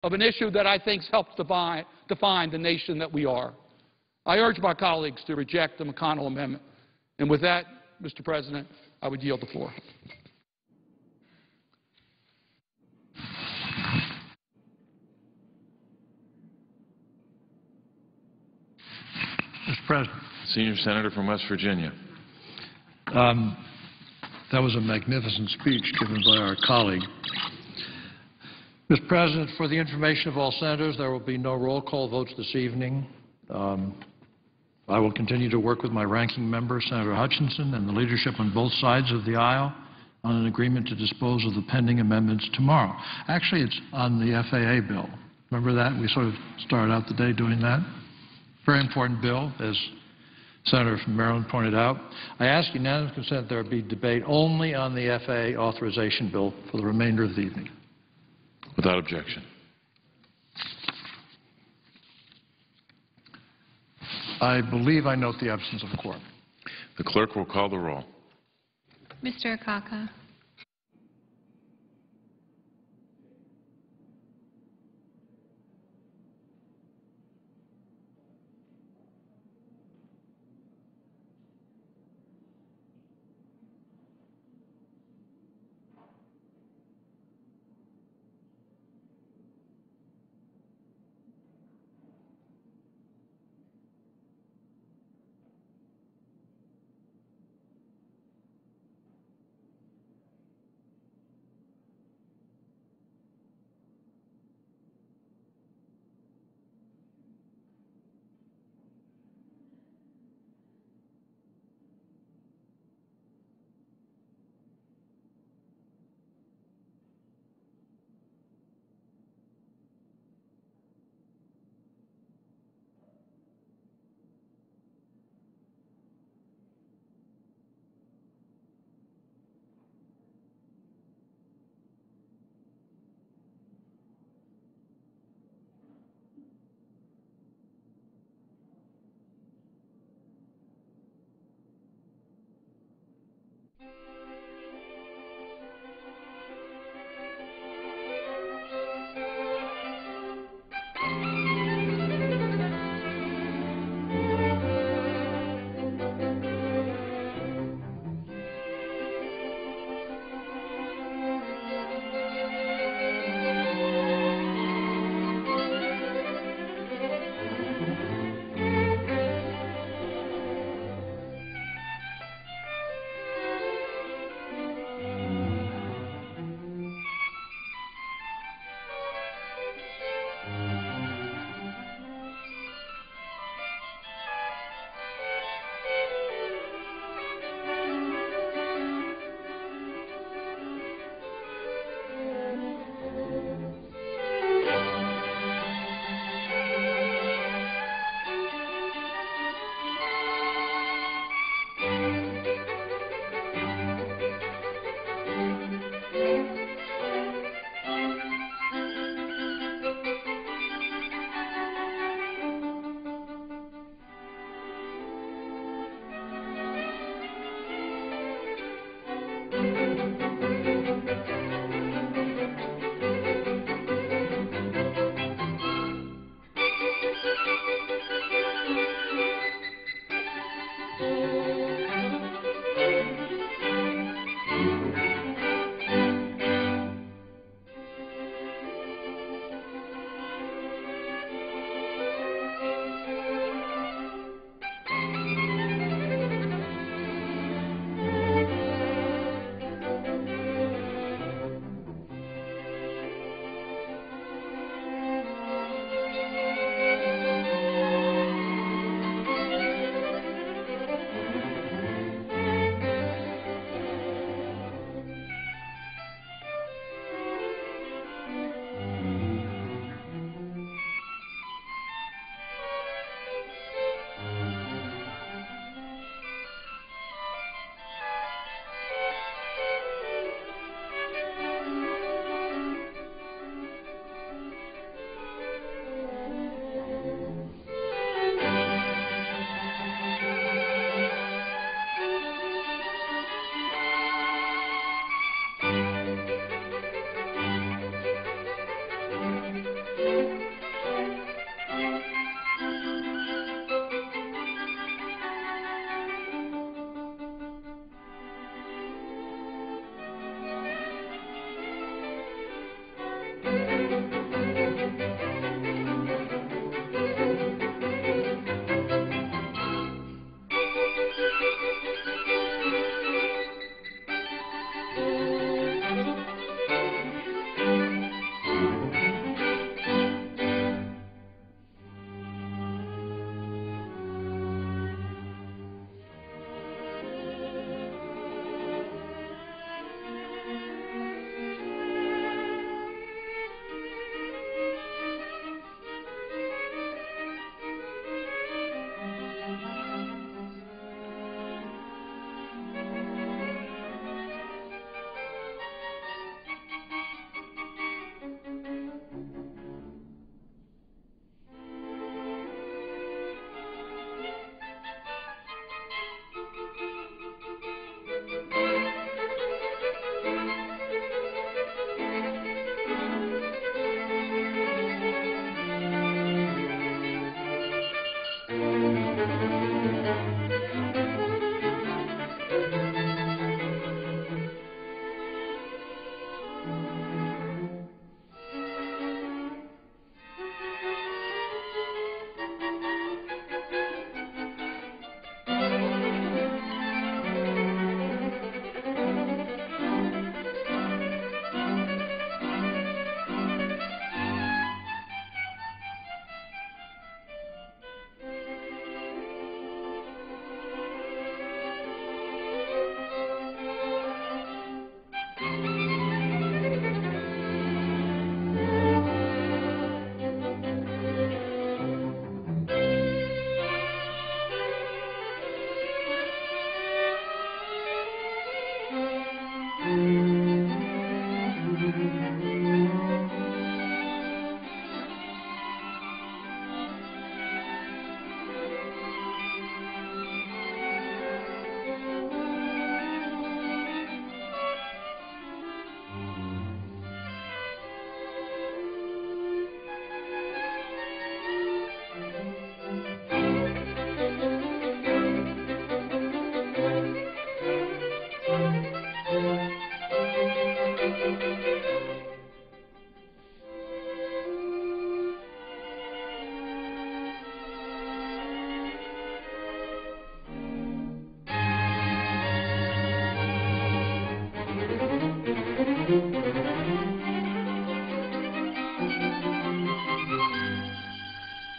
of an issue that I think helps define the nation that we are. I urge my colleagues to reject the McConnell Amendment. And with that, Mr. President, I would yield the floor. Mr. President. Senior Senator from West Virginia. That was a magnificent speech given by our colleague. Mr. President, for the information of all senators, there will be no roll call votes this evening. I will continue to work with my ranking member, Senator Hutchinson, and the leadership on both sides of the aisle on an agreement to dispose of the pending amendments tomorrow. Actually, it's on the FAA bill. Remember that? We sort of started out the day doing that. Very important bill, as Senator from Maryland pointed out. I ask unanimous consent there be debate only on the FAA authorization bill for the remainder of the evening. Without objection. I believe I note the absence of a quorum. The clerk will call the roll. Mr. Akaka.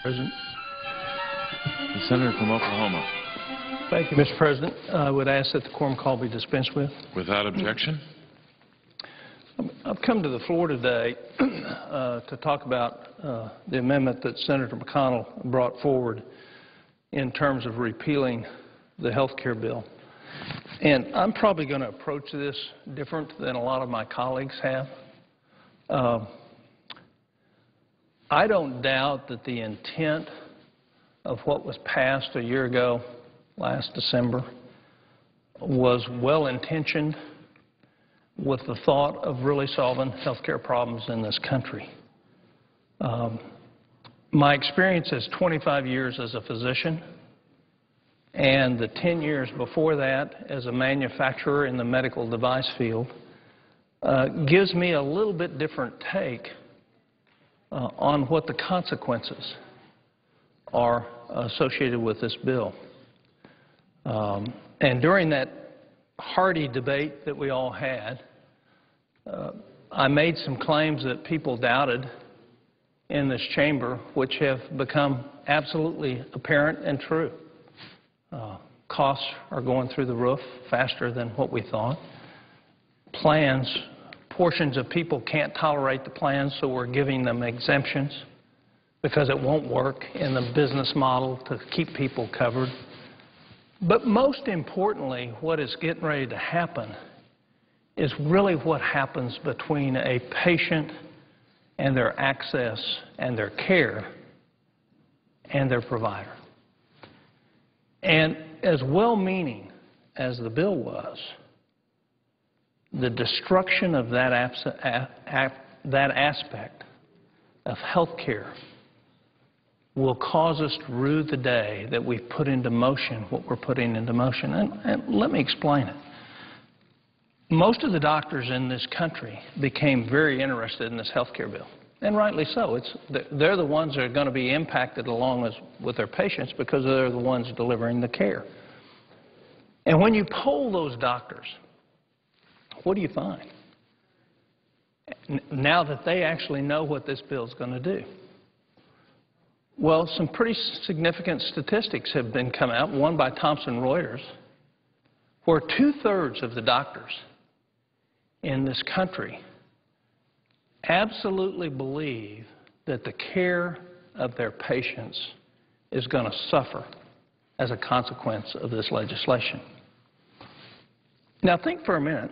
President. The senator from Oklahoma. Thank you, Mr. President. I would ask that the quorum call be dispensed with. Without objection. I've come to the floor today to talk about the amendment that Senator McConnell brought forward in terms of repealing the health care bill. And I'm probably going to approach this different than a lot of my colleagues have. I don't doubt that the intent of what was passed a year ago, last December, was well-intentioned with the thought of really solving health care problems in this country. My experience is 25 years as a physician, and the 10 years before that as a manufacturer in the medical device field gives me a little bit different take on what the consequences are associated with this bill. And during that hearty debate that we all had, I made some claims that people doubted in this chamber, which have become absolutely apparent and true. Costs are going through the roof faster than what we thought. Plans, portions of people can't tolerate the plans, so we're giving them exemptions because it won't work in the business model to keep people covered. But most importantly, what is getting ready to happen is really what happens between a patient and their access and their care and their provider. And as well-meaning as the bill was, the destruction of that aspect of health care will cause us to rue the day that we've put into motion what we're putting into motion. And let me explain it. Most of the doctors in this country became very interested in this health care bill, and rightly so. They're the ones that are going to be impacted along with their patients because they're the ones delivering the care. And when you poll those doctors, what do you find? Now that they actually know what this bill is going to do. Well, some pretty significant statistics have been come out, one by Thomson Reuters, where 2/3 of the doctors in this country absolutely believe that the care of their patients is going to suffer as a consequence of this legislation. Now think for a minute,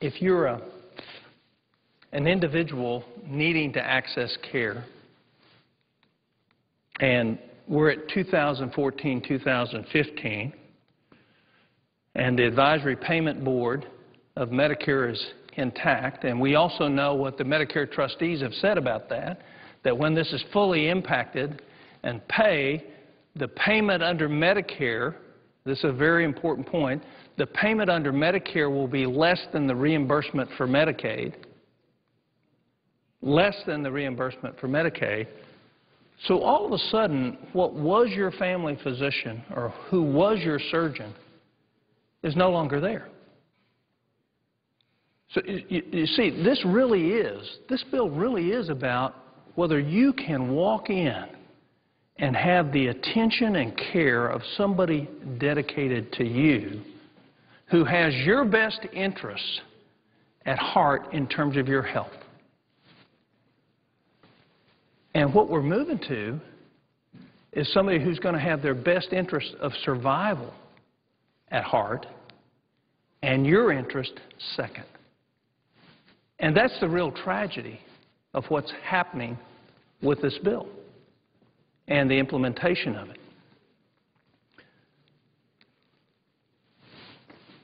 if you're an individual needing to access care, and we're at 2014-2015, and the Advisory Payment Board of Medicare is intact, and we also know what the Medicare trustees have said about that when this is fully impacted and the payment under Medicare, this is a very important point, the payment under Medicare will be less than the reimbursement for Medicaid, less than the reimbursement for Medicaid. So all of a sudden, what was your family physician or who was your surgeon is no longer there. So you see, this bill really is about whether you can walk in and have the attention and care of somebody dedicated to you who has your best interests at heart in terms of your health. And what we're moving to is somebody who's going to have their best interest of survival at heart and your interest second. And that's the real tragedy of what's happening with this bill and the implementation of it.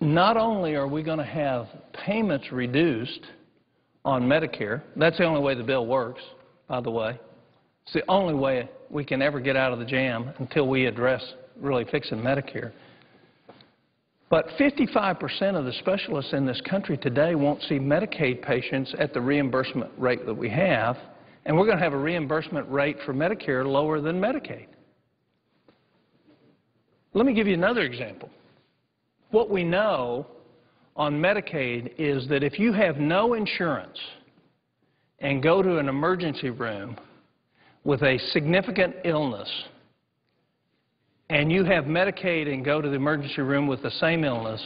Not only are we going to have payments reduced on Medicare, that's the only way the bill works, by the way. It's the only way we can ever get out of the jam until we address really fixing Medicare. But 55% of the specialists in this country today won't see Medicaid patients at the reimbursement rate that we have, and we're going to have a reimbursement rate for Medicare lower than Medicaid. Let me give you another example. What we know on Medicaid is that if you have no insurance and go to an emergency room, with a significant illness and you have Medicaid and go to the emergency room with the same illness,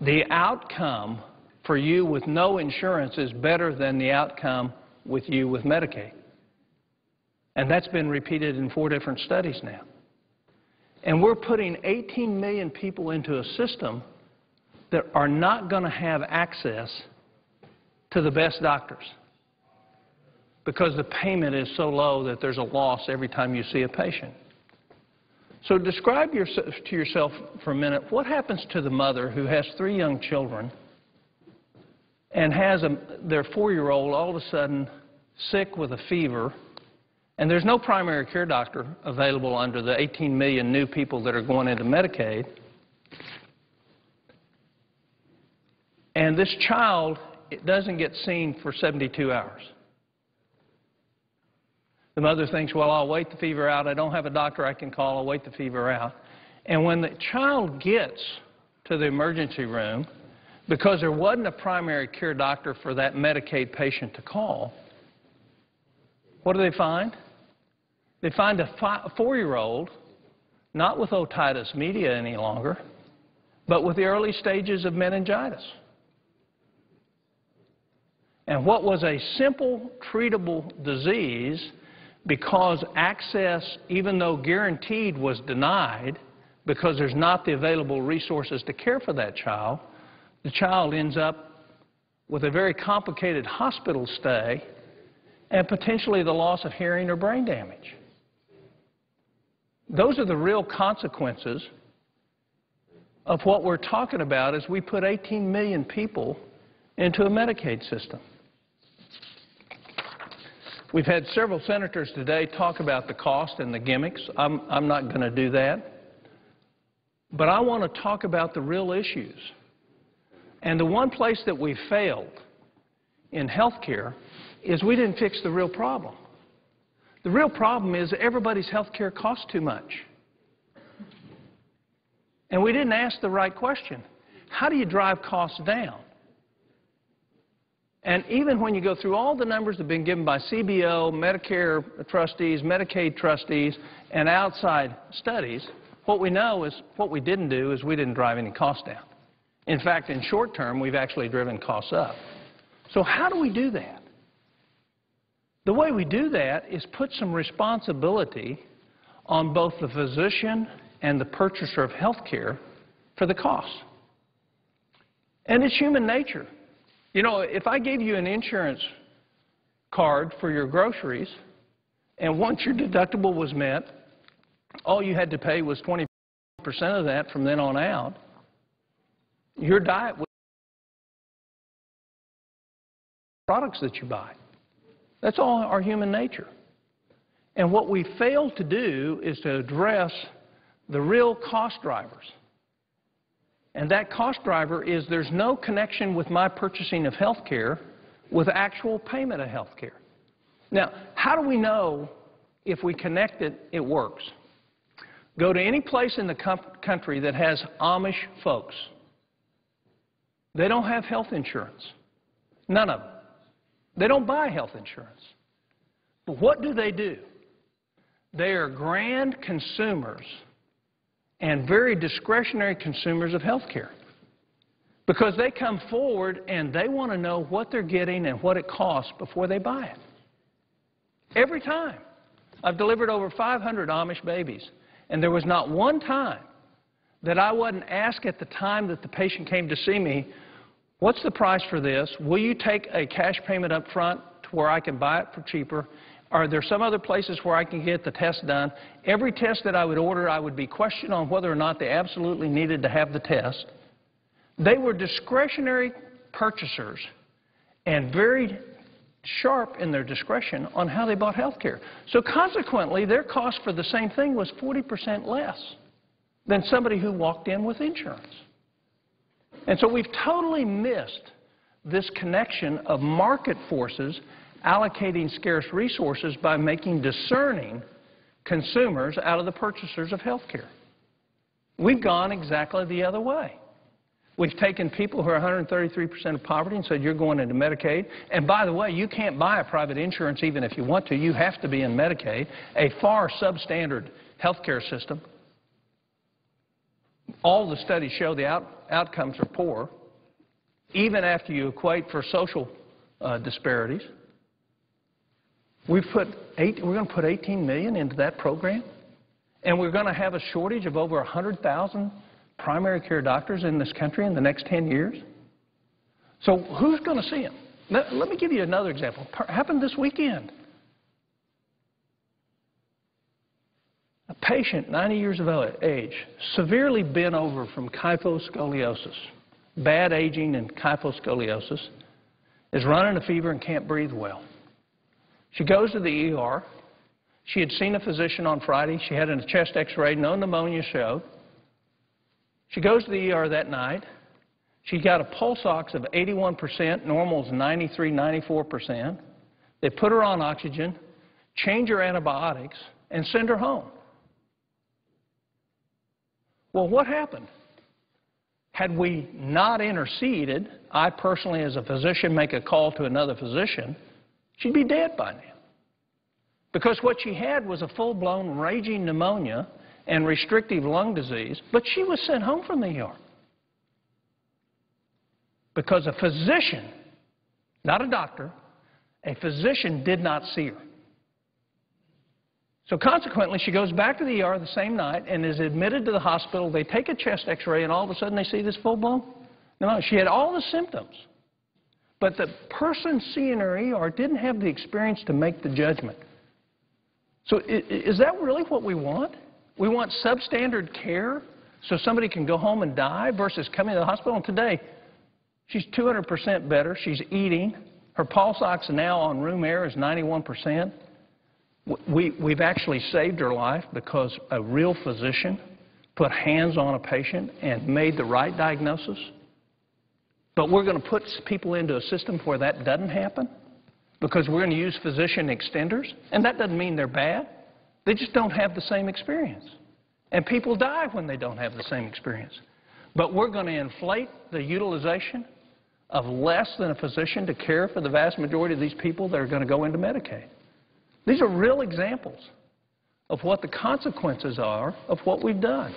the outcome for you with no insurance is better than the outcome with you with Medicaid. And that's been repeated in 4 different studies now. And we're putting 18 million people into a system that are not going to have access to the best doctors because the payment is so low that there's a loss every time you see a patient. So describe to yourself for a minute, what happens to the mother who has 3 young children and has their 4-year-old all of a sudden sick with a fever, and there's no primary care doctor available under the 18 million new people that are going into Medicaid, and this child doesn't get seen for 72 hours. The mother thinks, well, I'll wait the fever out. I don't have a doctor I can call. I'll wait the fever out. And when the child gets to the emergency room, because there wasn't a primary care doctor for that Medicaid patient to call, what do they find? They find a 4-year-old, not with otitis media any longer, but with the early stages of meningitis. And what was a simple, treatable disease, because access, even though guaranteed, was denied because there's not the available resources to care for that child, the child ends up with a very complicated hospital stay and potentially the loss of hearing or brain damage. Those are the real consequences of what we're talking about as we put 18 million people into a Medicaid system. We've had several senators today talk about the cost and the gimmicks. I'm not going to do that. But I want to talk about the real issues. And the one place that we failed in health care is we didn't fix the real problem. The real problem is everybody's health care costs too much. And we didn't ask the right question. How do you drive costs down? And even when you go through all the numbers that have been given by CBO, Medicare trustees, Medicaid trustees, and outside studies, what we know is what we didn't do is we didn't drive any costs down. In fact, in short term, we've actually driven costs up. So how do we do that? The way we do that is put some responsibility on both the physician and the purchaser of health care for the costs. And it's human nature. You know, if I gave you an insurance card for your groceries, and once your deductible was met, all you had to pay was 20% of that from then on out, your diet would products that you buy. That's all our human nature. And what we fail to do is to address the real cost drivers. And that cost driver is there's no connection with my purchasing of health care with actual payment of health care. Now, how do we know if we connect it, it works? Go to any place in the country that has Amish folks. They don't have health insurance. None of them. They don't buy health insurance. But what do? They are grand consumers and very discretionary consumers of health care, because they come forward and they want to know what they're getting and what it costs before they buy it. Every time. I've delivered over 500 Amish babies, and there was not one time that I wasn't asked at the time that the patient came to see me, what's the price for this? Will you take a cash payment up front to where I can buy it for cheaper? Are there some other places where I can get the test done? Every test that I would order, I would be questioned on whether or not they absolutely needed to have the test. They were discretionary purchasers and very sharp in their discretion on how they bought health care. So consequently, their cost for the same thing was 40% less than somebody who walked in with insurance. And so we've totally missed this connection of market forces allocating scarce resources by making discerning consumers out of the purchasers of health care. We've gone exactly the other way. We've taken people who are 133% of poverty and said, you're going into Medicaid. And by the way, you can't buy a private insurance even if you want to. You have to be in Medicaid, a far substandard health care system. All the studies show the outcomes are poor, even after you equate for social disparities. We're going to put $18 million into that program, and we're going to have a shortage of over 100,000 primary care doctors in this country in the next 10 years. So who's going to see them? Let me give you another example. Happened this weekend. A patient, 90 years of age, severely bent over from kyphoscoliosis, bad aging and kyphoscoliosis, is running a fever and can't breathe well. She goes to the ER. She had seen a physician on Friday. She had a chest x-ray, no pneumonia showed. She goes to the ER that night. She got a pulse ox of 81%, normal is 93, 94%. They put her on oxygen, change her antibiotics, and send her home. Well, what happened? Had we not interceded, I personally as a physician make a call to another physician, she'd be dead by now. Because what she had was a full-blown raging pneumonia and restrictive lung disease, but she was sent home from the ER. Because a physician, not a doctor, a physician did not see her. So consequently, she goes back to the ER the same night and is admitted to the hospital. They take a chest x-ray and all of a sudden they see this full-blown pneumonia. She had all the symptoms. But the person seeing her ER didn't have the experience to make the judgment. So is that really what we want? We want substandard care so somebody can go home and die versus coming to the hospital. And today, she's 200% better. She's eating. Her pulse ox now on room air is 91%. We've actually saved her life because a real physician put hands on a patient and made the right diagnosis. But we're going to put people into a system where that doesn't happen because we're going to use physician extenders. And that doesn't mean they're bad. They just don't have the same experience. And people die when they don't have the same experience. But we're going to inflate the utilization of less than a physician to care for the vast majority of these people that are going to go into Medicaid. These are real examples of what the consequences are of what we've done.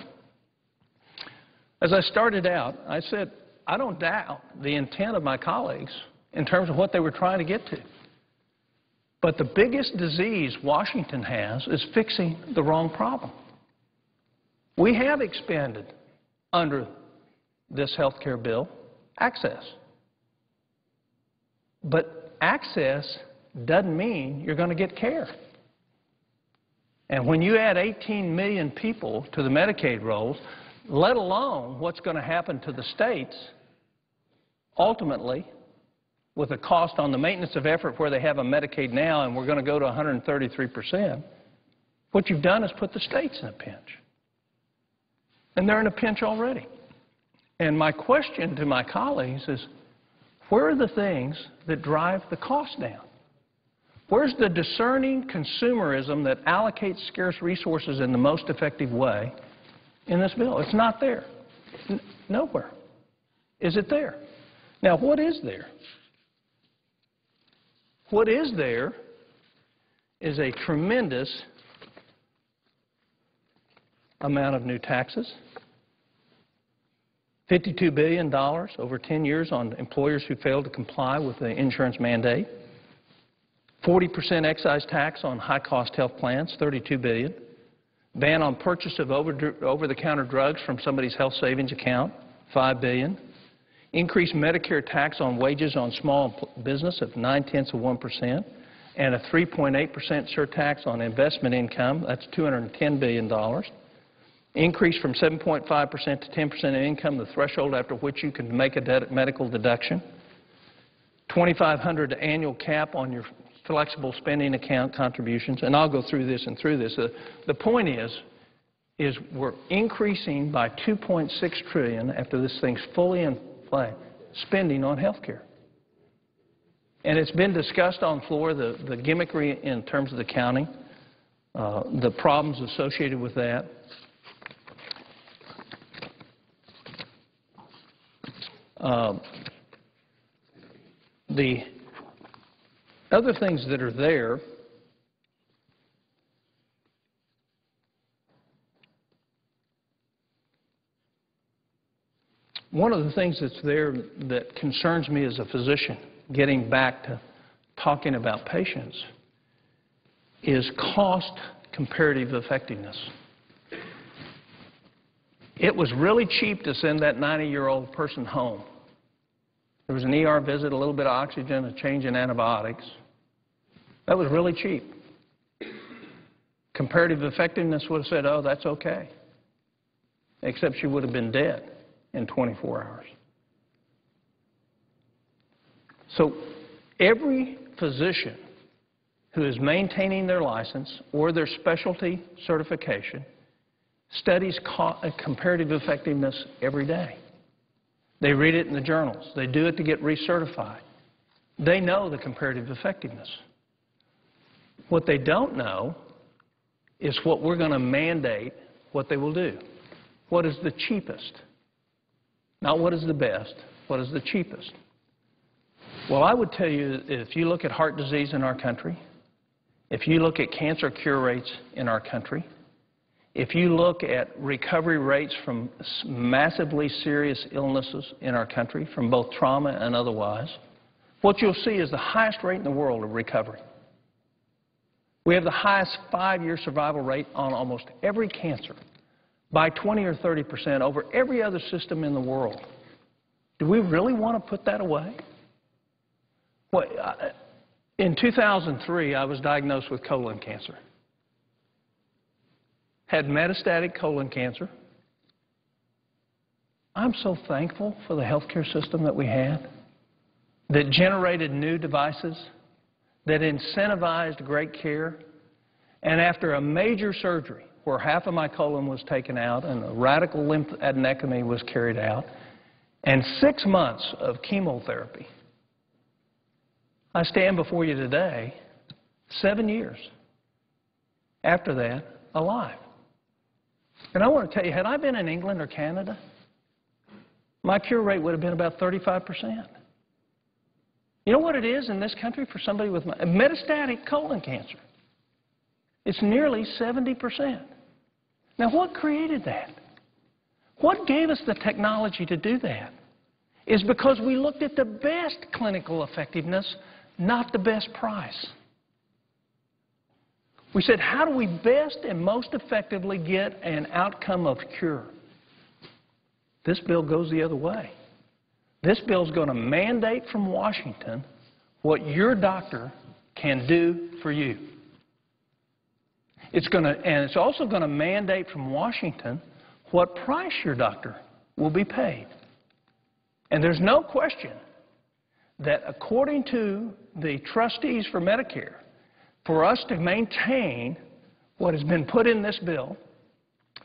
As I started out, I said, I don't doubt the intent of my colleagues in terms of what they were trying to get to. But the biggest disease Washington has is fixing the wrong problem. We have expanded under this health care bill access. But access doesn't mean you're going to get care. And when you add 18 million people to the Medicaid rolls, let alone what's going to happen to the states, ultimately, with a cost on the maintenance of effort where they have a Medicaid now and we're going to go to 133%, what you've done is put the states in a pinch. And they're in a pinch already. And my question to my colleagues is, where are the things that drive the cost down? Where's the discerning consumerism that allocates scarce resources in the most effective way in this bill? It's not there. Nowhere. Is it there? Now, what is there? What is there is a tremendous amount of new taxes, $52 billion over 10 years on employers who fail to comply with the insurance mandate, 40% excise tax on high-cost health plans, $32 billion, ban on purchase of over-the-counter drugs from somebody's health savings account, $5 billion, increased Medicare tax on wages on small business of 0.9%, and a 3.8% surtax on investment income, that's $210 billion. Increase from 7.5% to 10% of income, the threshold after which you can make a medical deduction. $2,500 annual cap on your flexible spending account contributions. And I'll go through this and through this. The point is we're increasing by $2.6 trillion after this thing's fully in play, spending on health care. And it's been discussed on floor, the gimmickry in terms of the counting, the problems associated with that. The other things that are there, one of the things that's there that concerns me as a physician, getting back to talking about patients, is cost comparative effectiveness. It was really cheap to send that 90-year-old person home. There was an ER visit, a little bit of oxygen, a change in antibiotics. That was really cheap. Comparative effectiveness would have said, oh, that's okay, except she would have been dead in 24 hours. So every physician who is maintaining their license or their specialty certification studies comparative effectiveness every day. They read it in the journals. They do it to get recertified. They know the comparative effectiveness. What they don't know is what we're going to mandate what they will do. What is the cheapest? Not what is the best, what is the cheapest? Well, I would tell you, if you look at heart disease in our country, if you look at cancer cure rates in our country, if you look at recovery rates from massively serious illnesses in our country, from both trauma and otherwise, what you'll see is the highest rate in the world of recovery. We have the highest 5-year survival rate on almost every cancer, by 20 or 30% over every other system in the world. Do we really want to put that away? Well, in 2003, I was diagnosed with colon cancer. Had metastatic colon cancer. I'm so thankful for the healthcare system that we had, that generated new devices, that incentivized great care. And after a major surgery where half of my colon was taken out and a radical lymphadenectomy was carried out, and 6 months of chemotherapy, I stand before you today, 7 years after that, alive. And I want to tell you, had I been in England or Canada, my cure rate would have been about 35%. You know what it is in this country for somebody with metastatic colon cancer? It's nearly 70%. Now, what created that? What gave us the technology to do that? Is because we looked at the best clinical effectiveness, not the best price. We said, how do we best and most effectively get an outcome of cure? This bill goes the other way. This bill is going to mandate from Washington what your doctor can do for you. And it's also going to mandate from Washington what price your doctor will be paid. And there's no question that according to the trustees for Medicare, for us to maintain what has been put in this bill,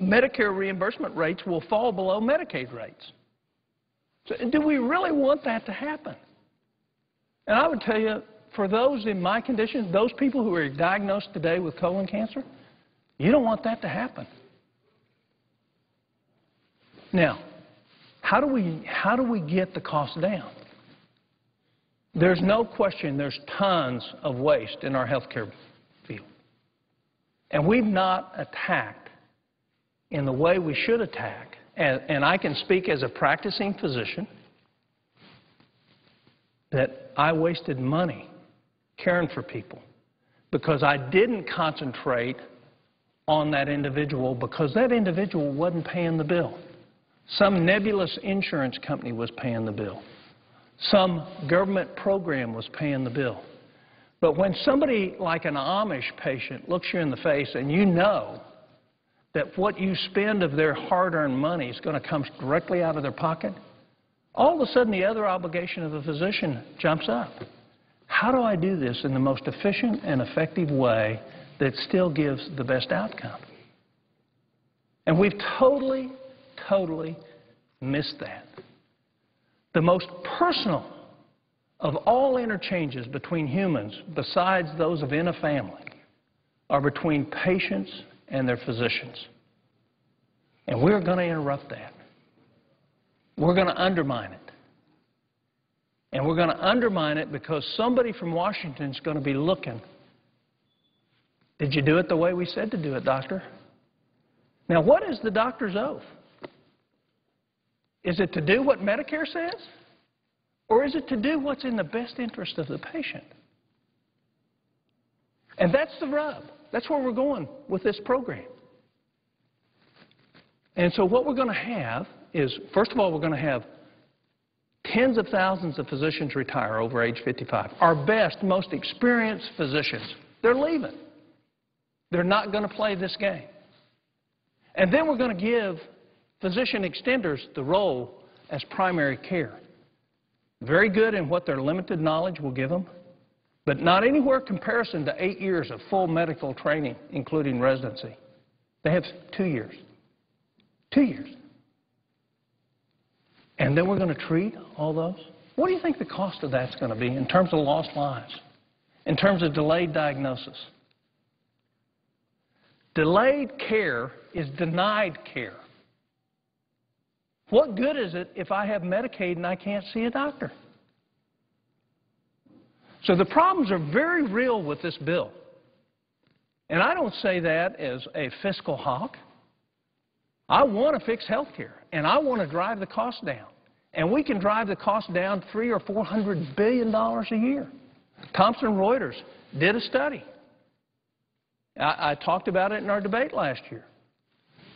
Medicare reimbursement rates will fall below Medicaid rates. So do we really want that to happen? And I would tell you, for those in my condition, those people who are diagnosed today with colon cancer, you don't want that to happen. Now, how do we get the cost down? There's no question there's tons of waste in our healthcare field. And we've not attacked in the way we should attack. And I can speak as a practicing physician that I wasted money caring for people because I didn't concentrate on that individual because that individual wasn't paying the bill. Some nebulous insurance company was paying the bill. Some government program was paying the bill. But when somebody like an Amish patient looks you in the face and you know that what you spend of their hard-earned money is going to come directly out of their pocket, all of a sudden the other obligation of a physician jumps up. How do I do this in the most efficient and effective way that still gives the best outcome? And we've totally missed that. The most personal of all interchanges between humans, besides those within a family, are between patients and their physicians. And we're going to interrupt that. We're going to undermine it. And we're going to undermine it because somebody from Washington is going to be looking. Did you do it the way we said to do it, doctor? Now, what is the doctor's oath? Is it to do what Medicare says? Or is it to do what's in the best interest of the patient? And that's the rub. That's where we're going with this program. And so what we're going to have is, first of all, we're going to have tens of thousands of physicians retire over age 55. Our best, most experienced physicians, they're leaving. They're not going to play this game. And then we're going to give physician extenders the role as primary care. Very good in what their limited knowledge will give them, but not anywhere comparison to 8 years of full medical training, including residency. They have 2 years. 2 years. And then we're going to treat all those? What do you think the cost of that's going to be in terms of lost lives, in terms of delayed diagnosis? Delayed care is denied care. What good is it if I have Medicaid and I can't see a doctor? So the problems are very real with this bill. And I don't say that as a fiscal hawk. I want to fix health care, and I want to drive the cost down. And we can drive the cost down $300 or $400 billion a year. Thomson Reuters did a study. I talked about it in our debate last year.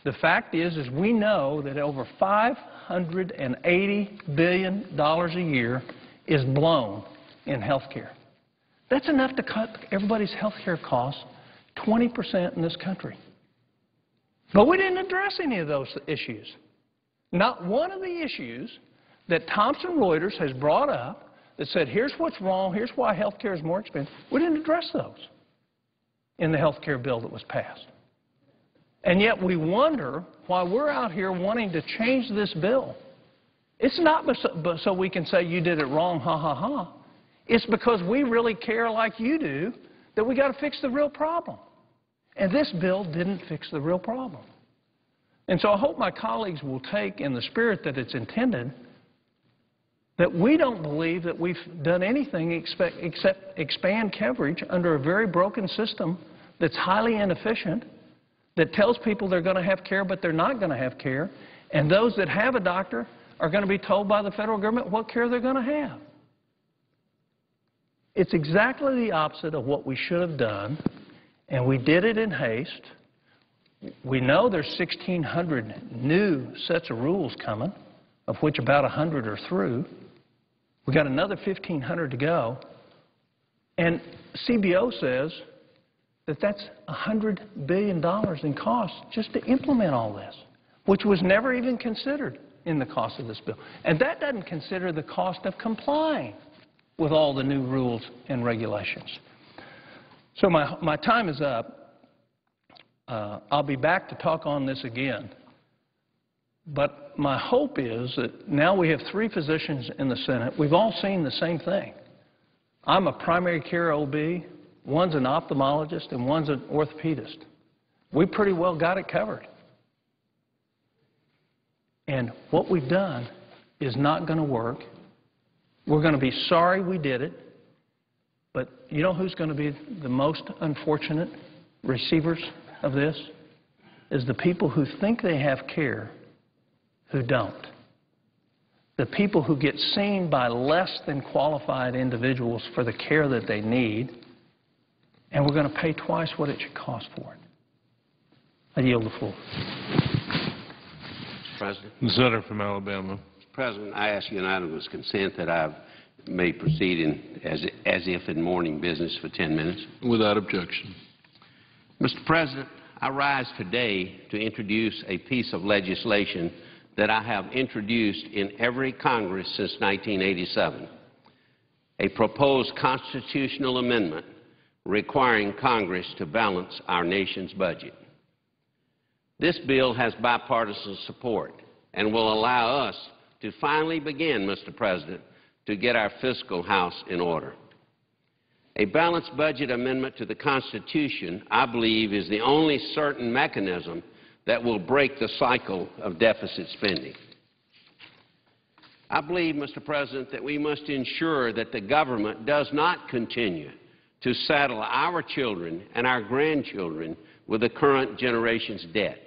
The fact is we know that over $580 billion a year is blown in health care. That's enough to cut everybody's health care costs 20% in this country. But we didn't address any of those issues. Not one of the issues that Thomson Reuters has brought up that said, here's what's wrong, here's why health care is more expensive. We didn't address those in the health care bill that was passed. And yet we wonder why we're out here wanting to change this bill. It's not so we can say you did it wrong, ha, ha, ha. It's because we really care like you do that we got to fix the real problem. And this bill didn't fix the real problem. And so I hope my colleagues will take, in the spirit that it's intended, that we don't believe that we've done anything except expand coverage under a very broken system that's highly inefficient, that tells people they're going to have care but they're not going to have care, and those that have a doctor are going to be told by the federal government what care they're going to have. It's exactly the opposite of what we should have done, and we did it in haste. We know there's 1,600 new sets of rules coming, of which about 100 are through. We've got another 1,500 to go. And CBO says that that's $100 billion in costs just to implement all this, which was never even considered in the cost of this bill. And that doesn't consider the cost of complying with all the new rules and regulations. So my time is up. I'll be back to talk on this again. But my hope is that now we have 3 physicians in the Senate. We've all seen the same thing. I'm a primary care OB, one's an ophthalmologist, and one's an orthopedist. We pretty well got it covered. And what we've done is not going to work. We're going to be sorry we did it. But you know who's going to be the most unfortunate receivers of this? Is the people who think they have care who don't. The people who get seen by less than qualified individuals for the care that they need, and we're going to pay twice what it should cost for it. I yield the floor. Mr. President. The senator from Alabama. Mr. President, I ask unanimous consent that I may proceed as if in morning business for 10 minutes. Without objection. Mr. President, I rise today to introduce a piece of legislation that I have introduced in every Congress since 1987, a proposed constitutional amendment requiring Congress to balance our nation's budget. This bill has bipartisan support and will allow us to finally begin, Mr. President, to get our fiscal house in order. A balanced budget amendment to the Constitution, I believe, is the only certain mechanism that will break the cycle of deficit spending. I believe, Mr. President, that we must ensure that the government does not continue to saddle our children and our grandchildren with the current generation's debt.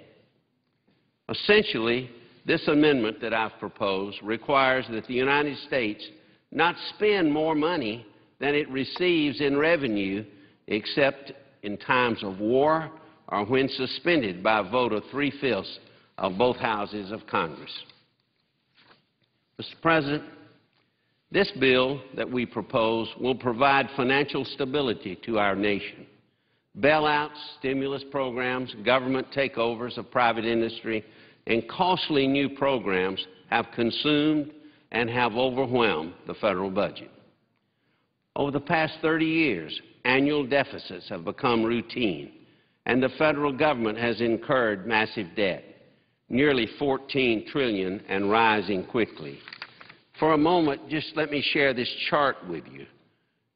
Essentially, this amendment that I've proposed requires that the United States not spend more money than it receives in revenue except in times of war or when suspended by a vote of 3/5 of both houses of Congress. Mr. President, this bill that we propose will provide financial stability to our nation. Bailouts, stimulus programs, government takeovers of private industry, and costly new programs have consumed and have overwhelmed the federal budget. Over the past 30 years, annual deficits have become routine, and the federal government has incurred massive debt, nearly $14 trillion and rising quickly. For a moment, just let me share this chart with you.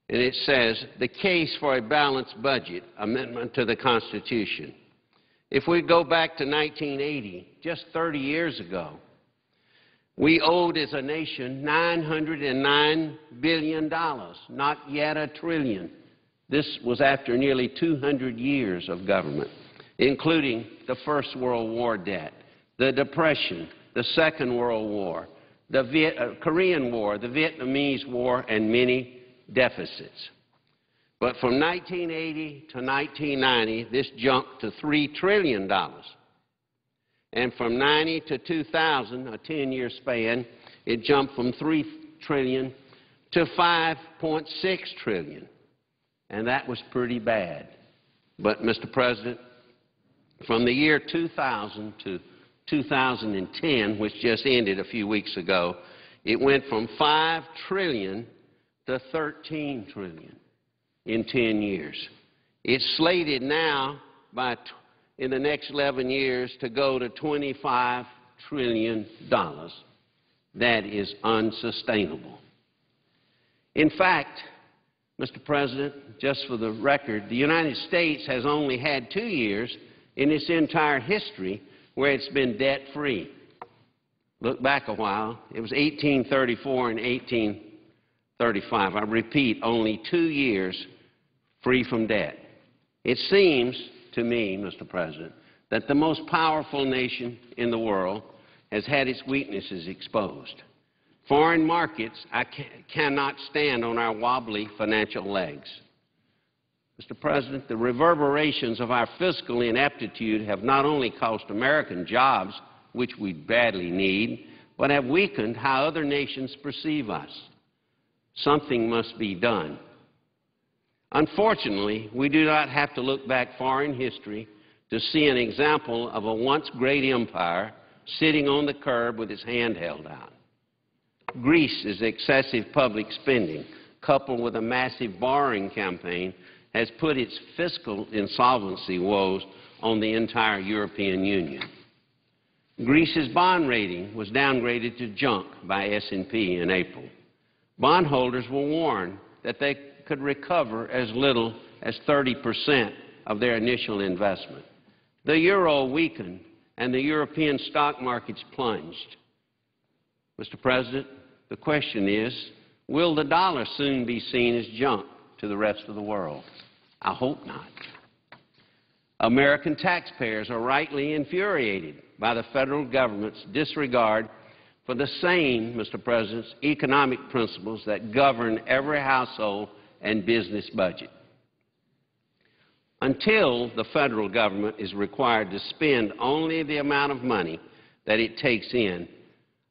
And it says, the case for a balanced budget amendment to the Constitution. If we go back to 1980, just 30 years ago, we owed as a nation $909 billion, not yet $1 trillion. This was after nearly 200 years of government, including the First World War debt, the Depression, the Second World War, the Korean War, the Vietnamese War, and many deficits. But from 1980 to 1990, this jumped to $3 trillion. And from 90 to 2000, a 10-year span, it jumped from $3 trillion to $5.6 trillion. And that was pretty bad. But, Mr. President, from the year 2000 to 2010, which just ended a few weeks ago, it went from $5 trillion to $13 trillion in 10 years. It's slated now in the next 11 years to go to $25 trillion. That is unsustainable. In fact, Mr. President, just for the record, the United States has only had 2 years in its entire history where it's been debt-free. Look back a while. It was 1834 and 1835. I repeat, only 2 years free from debt. It seems to me, Mr. President, that the most powerful nation in the world has had its weaknesses exposed. Foreign markets cannot stand on our wobbly financial legs. Mr. President, the reverberations of our fiscal ineptitude have not only cost American jobs, which we badly need, but have weakened how other nations perceive us. Something must be done. Unfortunately, we do not have to look back far in history to see an example of a once great empire sitting on the curb with its hand held out. Greece's excessive public spending, coupled with a massive borrowing campaign, has put its fiscal insolvency woes on the entire European Union. Greece's bond rating was downgraded to junk by S&P in April. Bondholders were warned that they could recover as little as 30% of their initial investment. The euro weakened and the European stock markets plunged. Mr. President, the question is, will the dollar soon be seen as junk to the rest of the world? I hope not. American taxpayers are rightly infuriated by the federal government's disregard for the same, Mr. President, economic principles that govern every household and business budget. Until the federal government is required to spend only the amount of money that it takes in,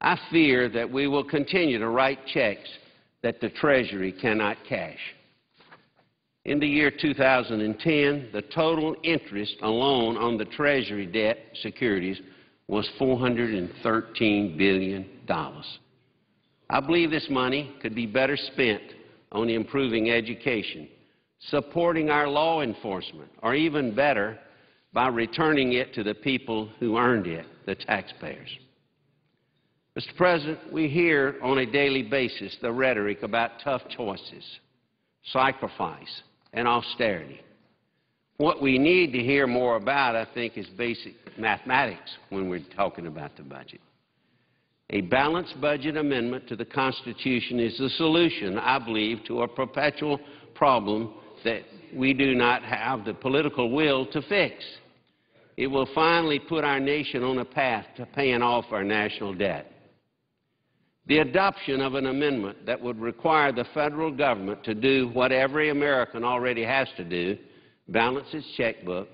I fear that we will continue to write checks that the Treasury cannot cash. In the year 2010, the total interest alone on the Treasury debt securities was $413 billion. I believe this money could be better spent on improving education, supporting our law enforcement, or even better, by returning it to the people who earned it, the taxpayers. Mr. President, we hear on a daily basis the rhetoric about tough choices, sacrifice, and austerity. What we need to hear more about, I think, is basic mathematics when we're talking about the budget. A balanced budget amendment to the Constitution is the solution, I believe, to a perpetual problem that we do not have the political will to fix. It will finally put our nation on a path to paying off our national debt. The adoption of an amendment that would require the federal government to do what every American already has to do, balance its checkbook,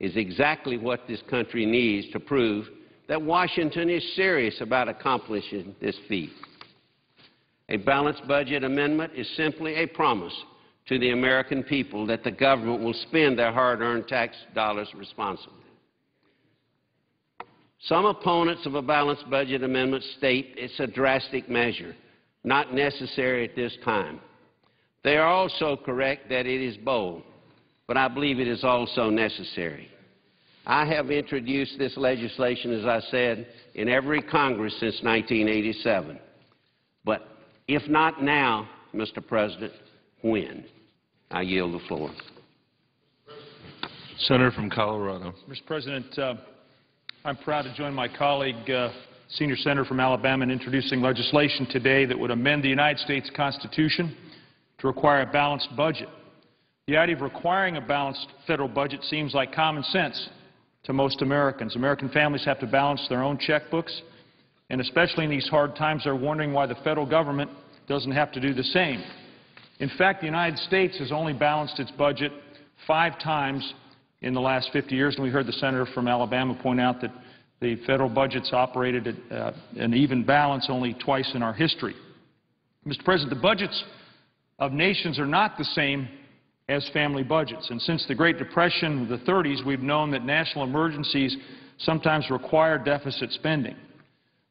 is exactly what this country needs to prove that Washington is serious about accomplishing this feat. A balanced budget amendment is simply a promise to the American people that the government will spend their hard-earned tax dollars responsibly. Some opponents of a balanced budget amendment state it's a drastic measure, not necessary at this time. They are also correct that it is bold, but I believe it is also necessary. I have introduced this legislation, as I said, in every Congress since 1987. But if not now, Mr. President, when? I yield the floor. Senator from Colorado. Mr. President, I'm proud to join my colleague, Senior Senator from Alabama, in introducing legislation today that would amend the United States Constitution to require a balanced budget. The idea of requiring a balanced federal budget seems like common sense to most Americans. American families have to balance their own checkbooks, and especially in these hard times, they're wondering why the federal government doesn't have to do the same. In fact, the United States has only balanced its budget 5 times in the last 50 years, and we heard the senator from Alabama point out that the federal budget's operated at an even balance only twice in our history. Mr. President, the budgets of nations are not the same as family budgets. And since the Great Depression of the 30s, we've known that national emergencies sometimes require deficit spending.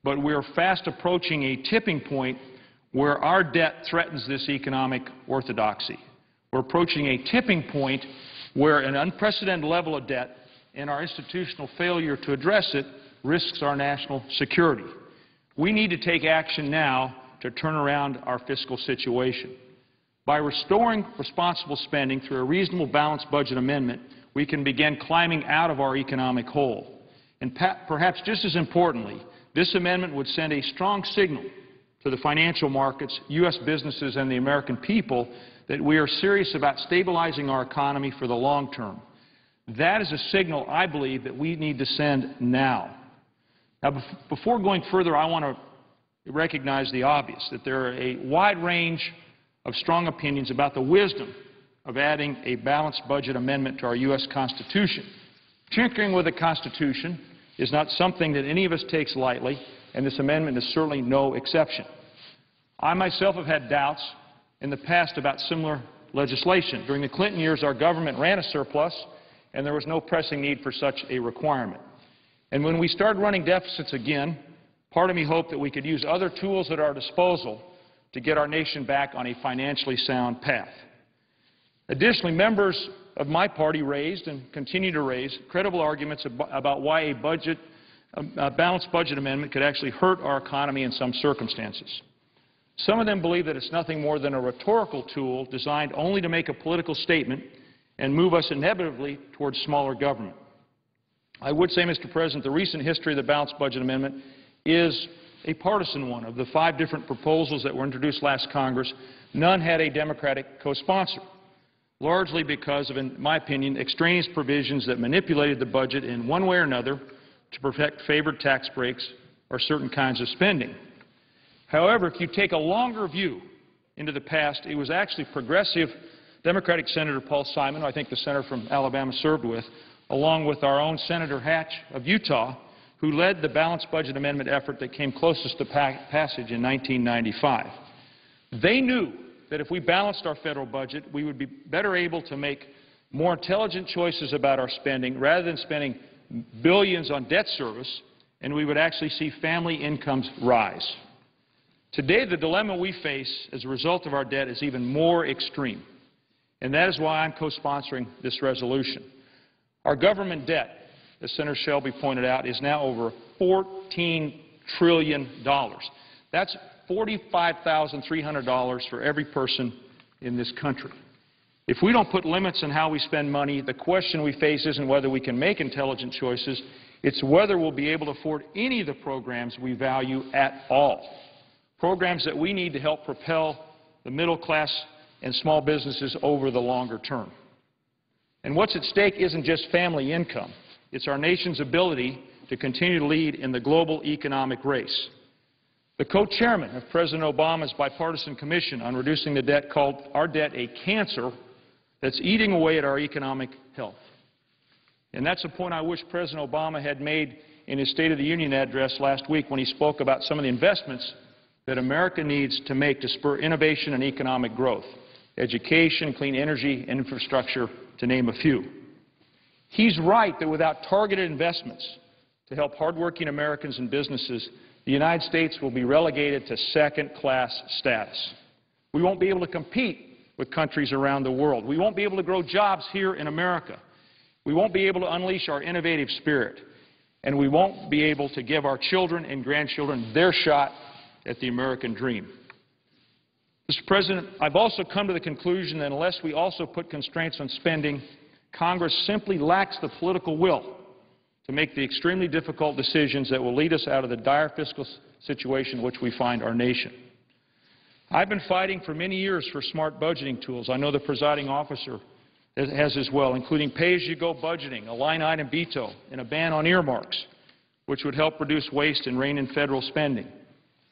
But we're fast approaching a tipping point where our debt threatens this economic orthodoxy. We're approaching a tipping point where an unprecedented level of debt and our institutional failure to address it risks our national security. We need to take action now to turn around our fiscal situation. By restoring responsible spending through a reasonable balanced budget amendment, we can begin climbing out of our economic hole. And perhaps just as importantly, this amendment would send a strong signal to the financial markets, U.S. businesses, and the American people that we are serious about stabilizing our economy for the long term. That is a signal, I believe, that we need to send now. Now, before going further, I want to recognize the obvious, that there are a wide range of strong opinions about the wisdom of adding a balanced budget amendment to our U.S. Constitution. Tinkering with the Constitution is not something that any of us takes lightly, and this amendment is certainly no exception. I myself have had doubts in the past about similar legislation. During the Clinton years, our government ran a surplus, and there was no pressing need for such a requirement. And when we started running deficits again, part of me hoped that we could use other tools at our disposal to get our nation back on a financially sound path. Additionally, members of my party raised and continue to raise credible arguments about why a balanced budget amendment could actually hurt our economy in some circumstances. Some of them believe that it's nothing more than a rhetorical tool designed only to make a political statement and move us inevitably towards smaller government. I would say, Mr. President, the recent history of the balanced budget amendment is a partisan one. Of the 5 different proposals that were introduced last Congress, none had a Democratic co-sponsor, largely because of, in my opinion, extraneous provisions that manipulated the budget in one way or another to protect favored tax breaks or certain kinds of spending. However, if you take a longer view into the past, it was actually progressive Democratic Senator Paul Simon, who I think the senator from Alabama served with, along with our own Senator Hatch of Utah, who led the balanced budget amendment effort that came closest to passage in 1995. They knew that if we balanced our federal budget, we would be better able to make more intelligent choices about our spending rather than spending billions on debt service, and we would actually see family incomes rise. Today, the dilemma we face as a result of our debt is even more extreme, and that is why I'm co-sponsoring this resolution. Our government debt, as Senator Shelby pointed out, is now over $14 trillion. That's $45,300 for every person in this country. If we don't put limits on how we spend money, the question we face isn't whether we can make intelligent choices, it's whether we'll be able to afford any of the programs we value at all. Programs that we need to help propel the middle class and small businesses over the longer term. And what's at stake isn't just family income. It's our nation's ability to continue to lead in the global economic race. The co-chairman of President Obama's bipartisan commission on reducing the debt called our debt a cancer that's eating away at our economic health. And that's a point I wish President Obama had made in his State of the Union address last week when he spoke about some of the investments that America needs to make to spur innovation and economic growth: education, clean energy, and infrastructure, to name a few. He's right that without targeted investments to help hardworking Americans and businesses, the United States will be relegated to second-class status. We won't be able to compete with countries around the world. We won't be able to grow jobs here in America. We won't be able to unleash our innovative spirit. And we won't be able to give our children and grandchildren their shot at the American dream. Mr. President, I've also come to the conclusion that unless we also put constraints on spending, Congress simply lacks the political will to make the extremely difficult decisions that will lead us out of the dire fiscal situation in which we find our nation. I've been fighting for many years for smart budgeting tools. I know the presiding officer has as well, including pay-as-you-go budgeting, a line-item veto, and a ban on earmarks, which would help reduce waste and rein in federal spending.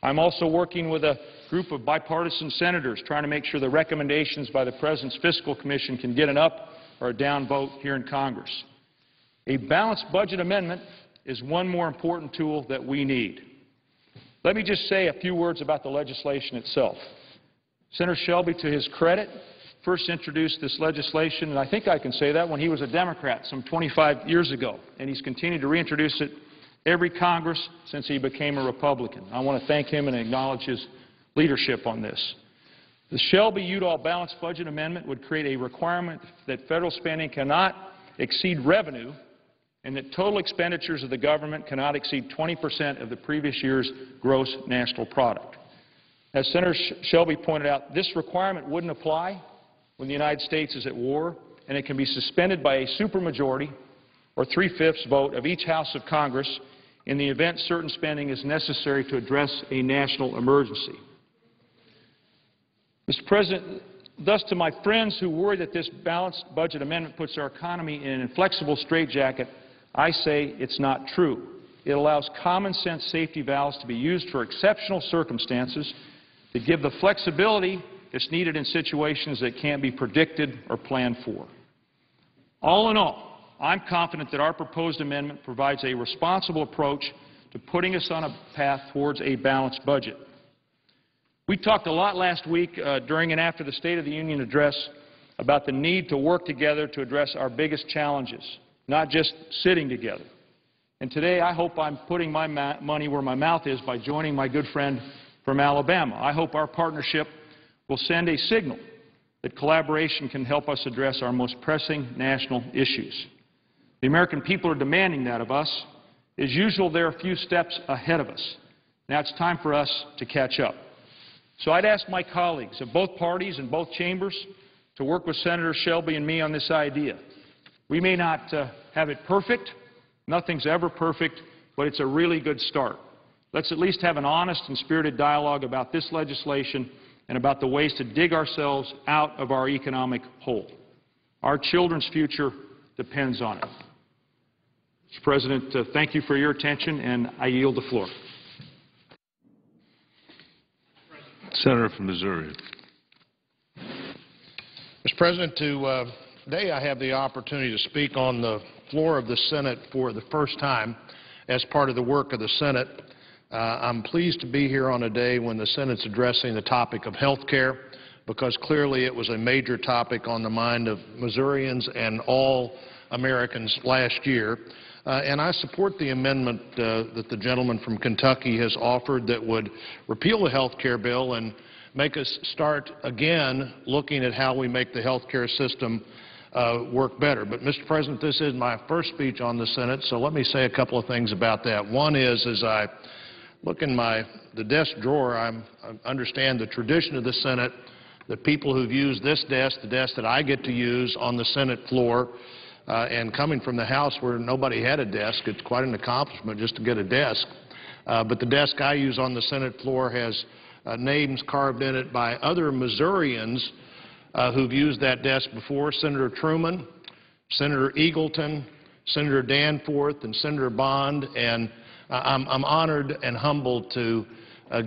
I'm also working with a group of bipartisan senators trying to make sure the recommendations by the President's Fiscal Commission can get an up or a down vote here in Congress. A balanced budget amendment is one more important tool that we need. Let me just say a few words about the legislation itself. Senator Shelby, to his credit, first introduced this legislation, and I think I can say that, when he was a Democrat some 25 years ago, and he's continued to reintroduce it every Congress since he became a Republican. I want to thank him and acknowledge his leadership on this. The Shelby-Udall Balanced Budget Amendment would create a requirement that federal spending cannot exceed revenue and that total expenditures of the government cannot exceed 20% of the previous year's gross national product. As Senator Shelby pointed out, this requirement wouldn't apply when the United States is at war, and it can be suspended by a supermajority or 3/5 vote of each House of Congress in the event certain spending is necessary to address a national emergency. Mr. President, thus to my friends who worry that this balanced budget amendment puts our economy in an inflexible straitjacket, I say it's not true. It allows common-sense safety valves to be used for exceptional circumstances to give the flexibility that's needed in situations that can't be predicted or planned for. All in all, I'm confident that our proposed amendment provides a responsible approach to putting us on a path towards a balanced budget. We talked a lot last week during and after the State of the Union address about the need to work together to address our biggest challenges, not just sitting together. And today I hope I'm putting my money where my mouth is by joining my good friend from Alabama. I hope our partnership will send a signal that collaboration can help us address our most pressing national issues. The American people are demanding that of us. As usual, they're a few steps ahead of us. Now it's time for us to catch up. So I'd ask my colleagues of both parties and both chambers to work with Senator Shelby and me on this idea. We may not have it perfect. Nothing's ever perfect, but it's a really good start. Let's at least have an honest and spirited dialogue about this legislation and about the ways to dig ourselves out of our economic hole. Our children's future depends on it. Mr. President, thank you for your attention, and I yield the floor. Senator from Missouri. Mr. President, today I have the opportunity to speak on the floor of the Senate for the first time as part of the work of the Senate. I'm pleased to be here on a day when the Senate's addressing the topic of health care, because clearly it was a major topic on the mind of Missourians and all Americans last year. And I support the amendment that the gentleman from Kentucky has offered that would repeal the health care bill and make us start again looking at how we make the health care system work better. But, Mr. President, this is my first speech on the Senate, so let me say a couple of things about that. One is, as I look in the desk drawer, I understand the tradition of the Senate that people who've used this desk, the desk that I get to use on the Senate floor, and coming from the House where nobody had a desk, it's quite an accomplishment just to get a desk. But the desk I use on the Senate floor has names carved in it by other Missourians who've used that desk before: Senator Truman, Senator Eagleton, Senator Danforth, and Senator Bond. And I'm honored and humbled to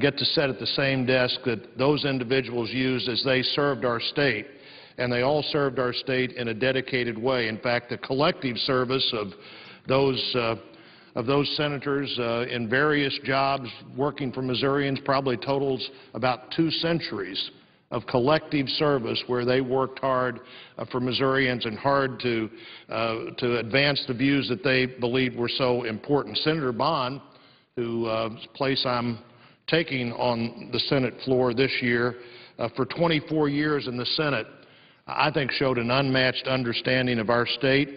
get to sit at the same desk that those individuals used as they served our state. And they all served our state in a dedicated way. In fact, the collective service of those senators in various jobs working for Missourians probably totals about 2 centuries of collective service where they worked hard for Missourians and hard to advance the views that they believed were so important. Senator Bond, whose place I'm taking on the Senate floor this year, for 24 years in the Senate, I think showed an unmatched understanding of our state,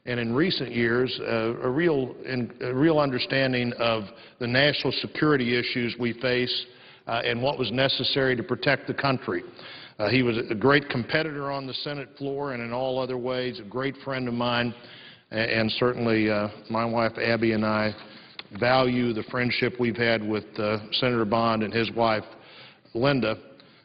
and in recent years, a real understanding of the national security issues we face and what was necessary to protect the country. He was a great competitor on the Senate floor and in all other ways, a great friend of mine, and certainly my wife Abby and I value the friendship we've had with Senator Bond and his wife Linda.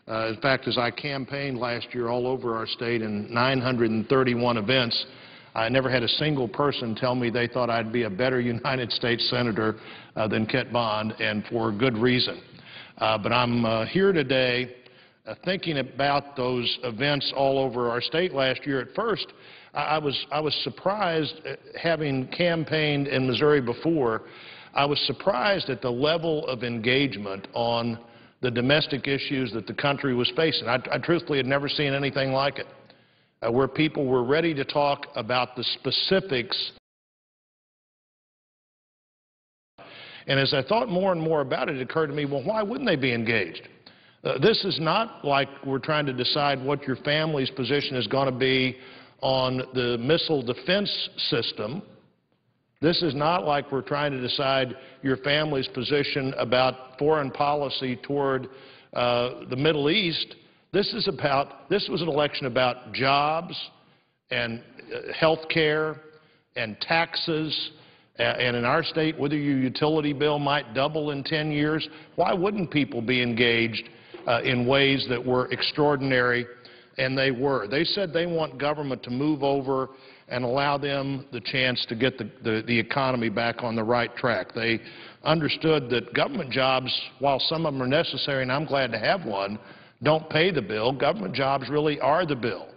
In fact, as I campaigned last year all over our state in 931 events, I never had a single person tell me they thought I'd be a better United States Senator than Kit Bond, and for good reason. But I'm here today thinking about those events all over our state last year. At first, I was surprised, having campaigned in Missouri before, I was surprised at the level of engagement on the domestic issues that the country was facing. I truthfully had never seen anything like it, where people were ready to talk about the specifics. And as I thought more and more about it, it occurred to me, well, why wouldn't they be engaged? This is not like we're trying to decide what your family's position is going to be on the missile defense system. This is not like we're trying to decide your family's position about foreign policy toward the Middle East. This was an election about jobs and health care and taxes. And in our state, whether your utility bill might double in 10 years, why wouldn't people be engaged in ways that were extraordinary? And they were. They said they want government to move over and allow them the chance to get the economy back on the right track. They understood that government jobs, while some of them are necessary, and I'm glad to have one, don't pay the bill. Government jobs really are the bill.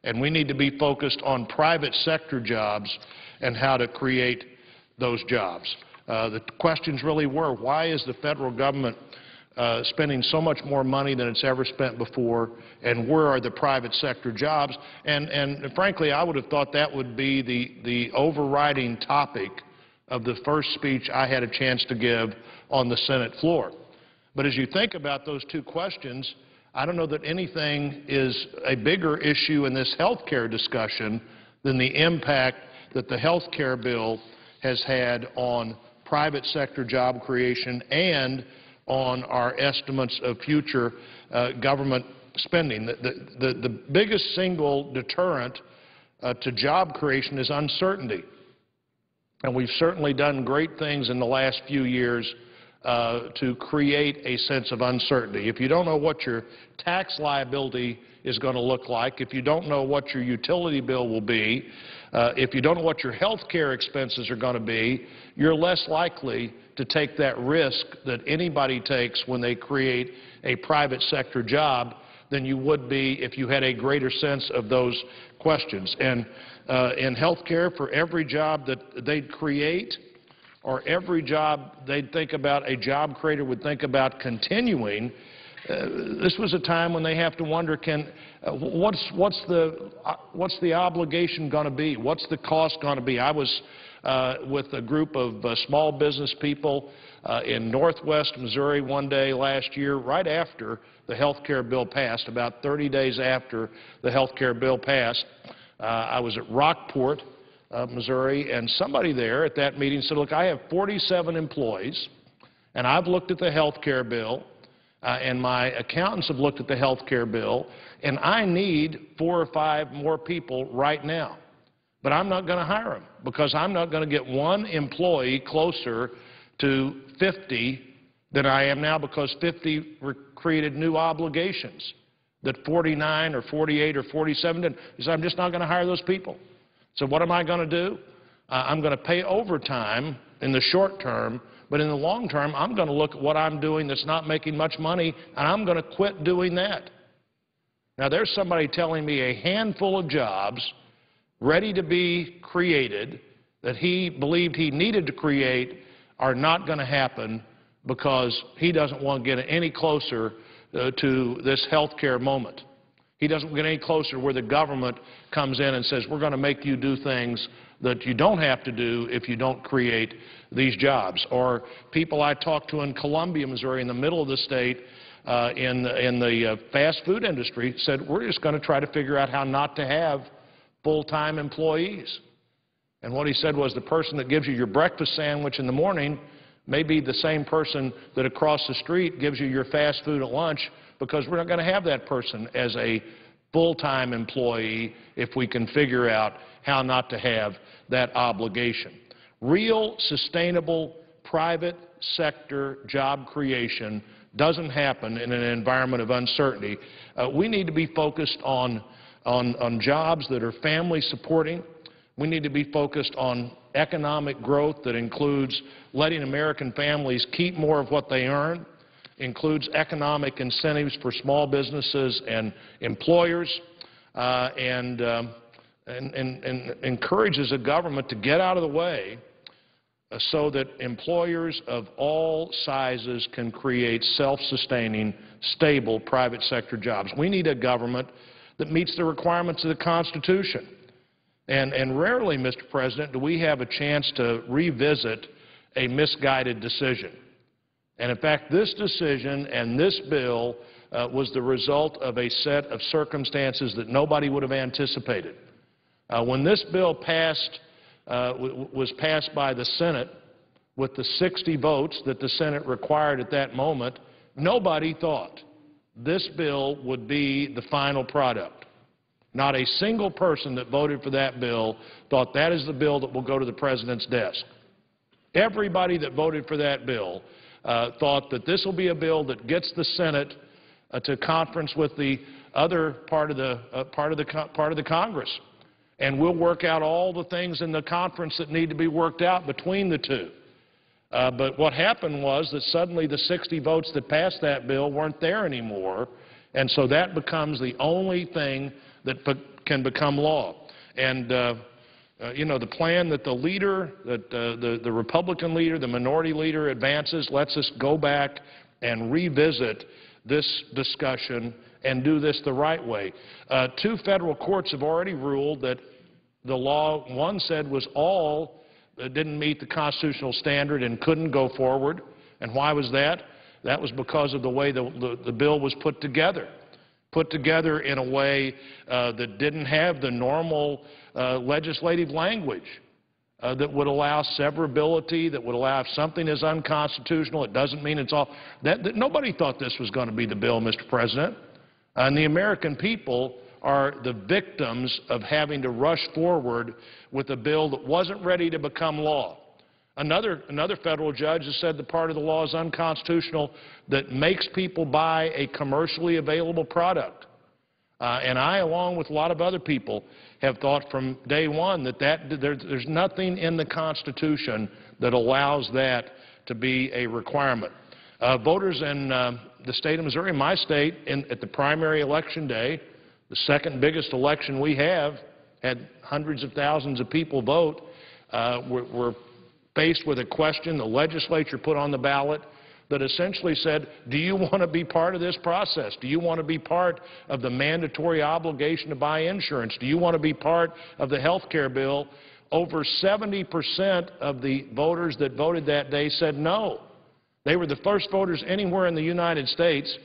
And we need to be focused on private sector jobs and how to create those jobs. The questions really were, why is the federal government spending so much more money than it's ever spent before, and where are the private sector jobs? And frankly, I would have thought that would be the overriding topic of the first speech I had a chance to give on the Senate floor. But as you think about those two questions, I don't know that anything is a bigger issue in this health care discussion than the impact that the health care bill has had on private sector job creation and on our estimates of future government spending. The biggest single deterrent to job creation is uncertainty. And we've certainly done great things in the last few years to create a sense of uncertainty. If you don't know what your tax liability is going to look like, if you don't know what your utility bill will be, if you don't know what your health care expenses are going to be, you're less likely to take that risk that anybody takes when they create a private sector job than you would be if you had a greater sense of those questions. And in health care, for every job that they'd create, or every job they'd think about, a job creator would think about continuing, this was a time when they have to wonder, what's the obligation going to be? What's the cost going to be? I was with a group of small business people in northwest Missouri one day last year, right after the health care bill passed, about 30 days after the health care bill passed. I was at Rockport, Missouri, and somebody there at that meeting said, look, I have 47 employees, and I've looked at the health care bill, and my accountants have looked at the health care bill, and I need 4 or 5 more people right now. But I'm not going to hire them because I'm not going to get one employee closer to 50 than I am now, because 50 created new obligations that 49 or 48 or 47 didn't. So I'm just not going to hire those people. So what am I going to do? I'm going to pay overtime in the short term, but in the long term, I'm going to look at what I'm doing that's not making much money, and I'm going to quit doing that. Now, there's somebody telling me a handful of jobs ready to be created that he believed he needed to create are not going to happen because he doesn't want to get any closer to this health care moment. He doesn't get any closer where the government comes in and says, we're going to make you do things that you don't have to do if you don't create these jobs. Or people I talked to in Columbia, Missouri, in the middle of the state, in the fast food industry, said, we're just going to try to figure out how not to have full-time employees. And what he said was, the person that gives you your breakfast sandwich in the morning may be the same person that across the street gives you your fast food at lunch, because we're not going to have that person as a full-time employee if we can figure out how not to have that obligation. Real, sustainable, private sector job creation doesn't happen in an environment of uncertainty. We need to be focused on jobs that are family supporting. We need to be focused on economic growth that includes letting American families keep more of what they earn, includes economic incentives for small businesses and employers, and encourages the government to get out of the way so that employers of all sizes can create self-sustaining, stable private sector jobs. We need a government that meets the requirements of the Constitution. And rarely, Mr. President, do we have a chance to revisit a misguided decision. And in fact, this decision and this bill was the result of a set of circumstances that nobody would have anticipated. When this bill was passed by the Senate with the 60 votes that the Senate required at that moment, nobody thought this bill would be the final product. Not a single person that voted for that bill thought that is the bill that will go to the President's desk. Everybody that voted for that bill thought that this will be a bill that gets the Senate to conference with the other part of the Congress, and we'll work out all the things in the conference that need to be worked out between the two. But what happened was that suddenly the 60 votes that passed that bill weren't there anymore, and so that becomes the only thing that can become law. And you know, the plan that the leader, that the Republican leader, the minority leader advances lets us go back and revisit this discussion and do this the right way. 2 federal courts have already ruled that the law, one said was all didn't meet the constitutional standard and couldn't go forward. And why was that? That was because of the way the bill was put together in a way that didn't have the normal legislative language that would allow severability, that would allow if something is unconstitutional, it doesn't mean it's all. Nobody thought this was going to be the bill, Mr. President. And the American people are the victims of having to rush forward with a bill that wasn't ready to become law. Another federal judge has said the part of the law is unconstitutional that makes people buy a commercially available product. And I, along with a lot of other people, have thought from day one that there's nothing in the Constitution that allows that to be a requirement. Voters in the state of Missouri, my state, at the primary election day, the second biggest election we have, had hundreds of thousands of people vote, were faced with a question the legislature put on the ballot that essentially said, do you want to be part of this process? Do you want to be part of the mandatory obligation to buy insurance? Do you want to be part of the health care bill? Over 70% of the voters that voted that day said no. They were the first voters anywhere in the United States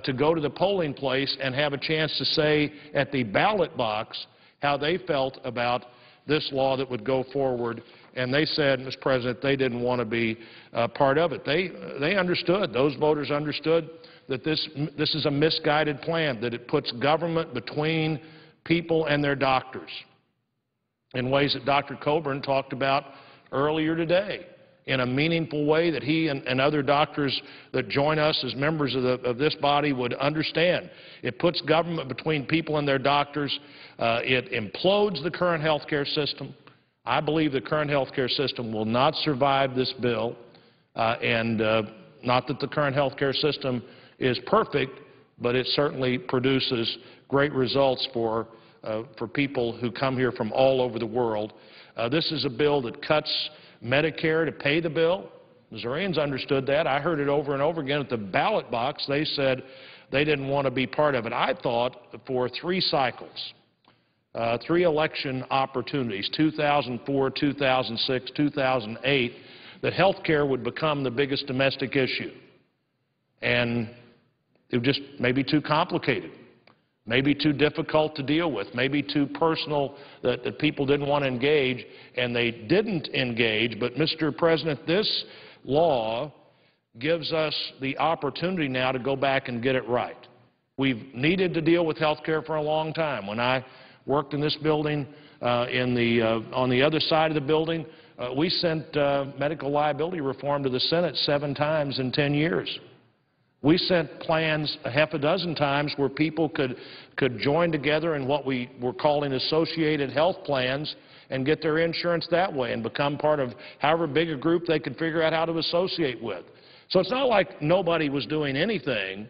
to go to the polling place and have a chance to say at the ballot box how they felt about this law that would go forward. And they said, Mr. President, they didn't want to be part of it. They understood, those voters understood that this is a misguided plan, that it puts government between people and their doctors in ways that Dr. Coburn talked about earlier today, in a meaningful way that he and other doctors that join us as members of this body would understand. It puts government between people and their doctors. It implodes the current health care system. I believe the current health care system will not survive this bill, and not that the current health care system is perfect, but it certainly produces great results for people who come here from all over the world. This is a bill that cuts Medicare to pay the bill. Missourians understood that. I heard it over and over again at the ballot box. They said they didn't want to be part of it. I thought for 3 cycles, 3 election opportunities, 2004, 2006, 2008, that health care would become the biggest domestic issue. And it was just maybe too complicated, maybe too difficult to deal with, maybe too personal that people didn't want to engage, and they didn't engage. But, Mr. President, this law gives us the opportunity now to go back and get it right. We've needed to deal with health care for a long time. When I worked in this building, on the other side of the building, we sent medical liability reform to the Senate 7 times in 10 years. We sent plans a half a dozen times where people could join together in what we were calling associated health plans and get their insurance that way and become part of however big a group they could figure out how to associate with. So it's not like nobody was doing anything,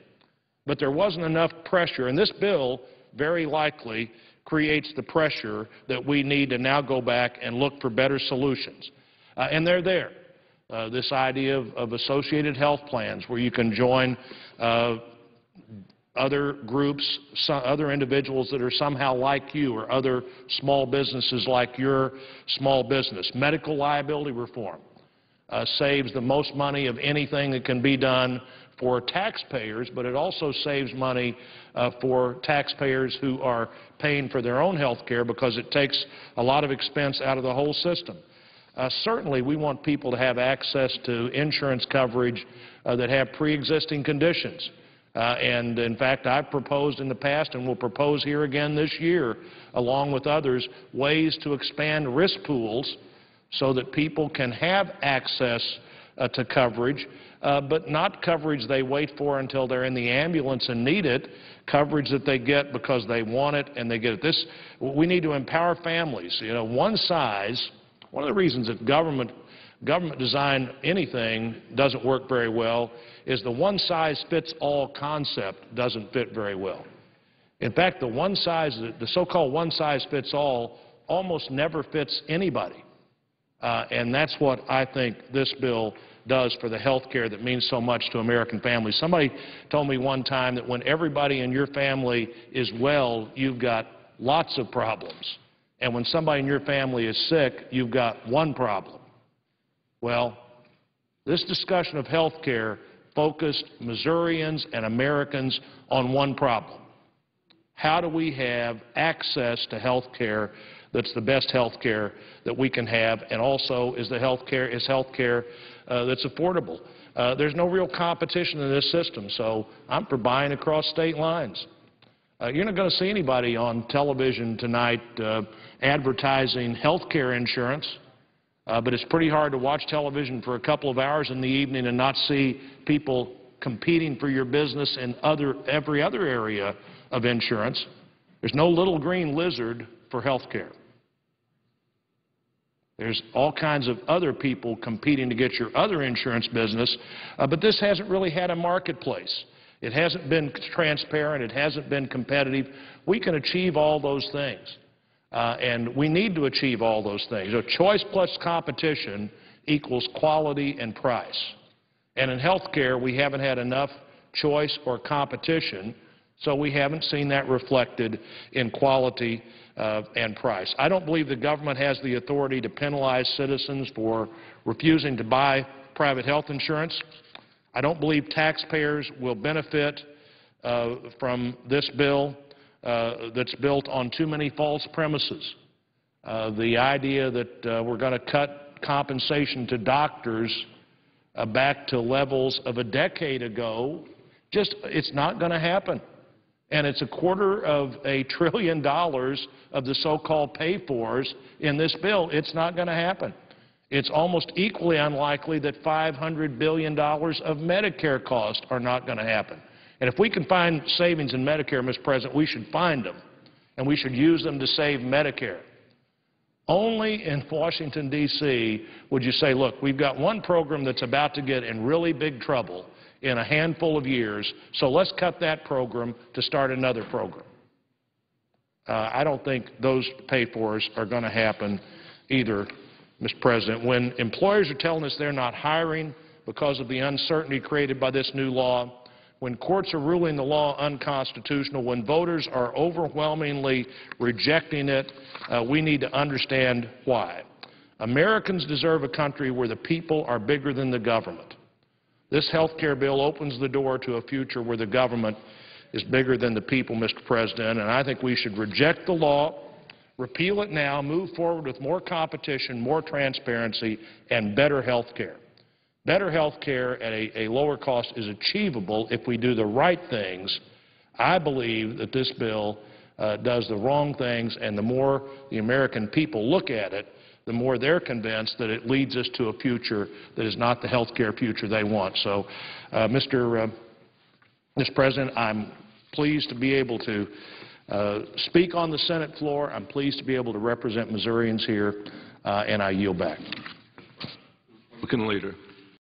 but there wasn't enough pressure. And this bill very likely creates the pressure that we need to now go back and look for better solutions. And they're there. This idea of associated health plans where you can join other groups, other individuals that are somehow like you, or other small businesses like your small business. Medical liability reform saves the most money of anything that can be done for taxpayers, but it also saves money for taxpayers who are paying for their own health care because it takes a lot of expense out of the whole system. Certainly, we want people to have access to insurance coverage that have pre-existing conditions. And, in fact, I've proposed in the past and will propose here again this year, along with others, ways to expand risk pools so that people can have access to coverage, but not coverage they wait for until they're in the ambulance and need it, coverage that they get because they want it and they get it. We need to empower families. You know, one of the reasons that government design anything doesn't work very well is the one-size-fits-all concept doesn't fit very well. In fact, the so-called one-size-fits-all almost never fits anybody. And that's what I think this bill does for the health care that means so much to American families. Somebody told me one time that when everybody in your family is well, you've got lots of problems. And when somebody in your family is sick, you've got one problem. Well, this discussion of health care focused Missourians and Americans on one problem. How do we have access to health care that's the best health care that we can have, and also is health care that's affordable? There's no real competition in this system, so I'm for buying across state lines. You're not going to see anybody on television tonight advertising health care insurance, but it's pretty hard to watch television for a couple of hours in the evening and not see people competing for your business in every other area of insurance. There's no little green lizard for health care. There's all kinds of other people competing to get your other insurance business, but this hasn't really had a marketplace. It hasn't been transparent. It hasn't been competitive. We can achieve all those things, and we need to achieve all those things. So choice plus competition equals quality and price. And in health care, we haven't had enough choice or competition, so we haven't seen that reflected in quality and price. I don't believe the government has the authority to penalize citizens for refusing to buy private health insurance. I don't believe taxpayers will benefit from this bill that's built on too many false premises. The idea that we're going to cut compensation to doctors back to levels of a decade ago It's not going to happen. And it's $250 billion of the so-called pay-fors in this bill. It's not going to happen. It's almost equally unlikely that $500 billion of Medicare costs are not going to happen. And if we can find savings in Medicare, Mr. President, we should find them, and we should use them to save Medicare. Only in Washington, D.C. would you say, look, we've got one program that's about to get in really big trouble in a handful of years, so let's cut that program to start another program. I don't think those pay-fors are going to happen either, Mr. President. When employers are telling us they're not hiring because of the uncertainty created by this new law, when courts are ruling the law unconstitutional, when voters are overwhelmingly rejecting it, we need to understand why. Americans deserve a country where the people are bigger than the government. This health care bill opens the door to a future where the government is bigger than the people, Mr. President, and I think we should reject the law, repeal it now, move forward with more competition, more transparency, and better health care. Better health care at a lower cost is achievable if we do the right things. I believe that this bill does the wrong things, and the more the American people look at it, the more they're convinced that it leads us to a future that is not the health care future they want. So, Mr. President, I'm pleased to be able to speak on the Senate floor. I'm pleased to be able to represent Missourians here, and I yield back. Republican leader.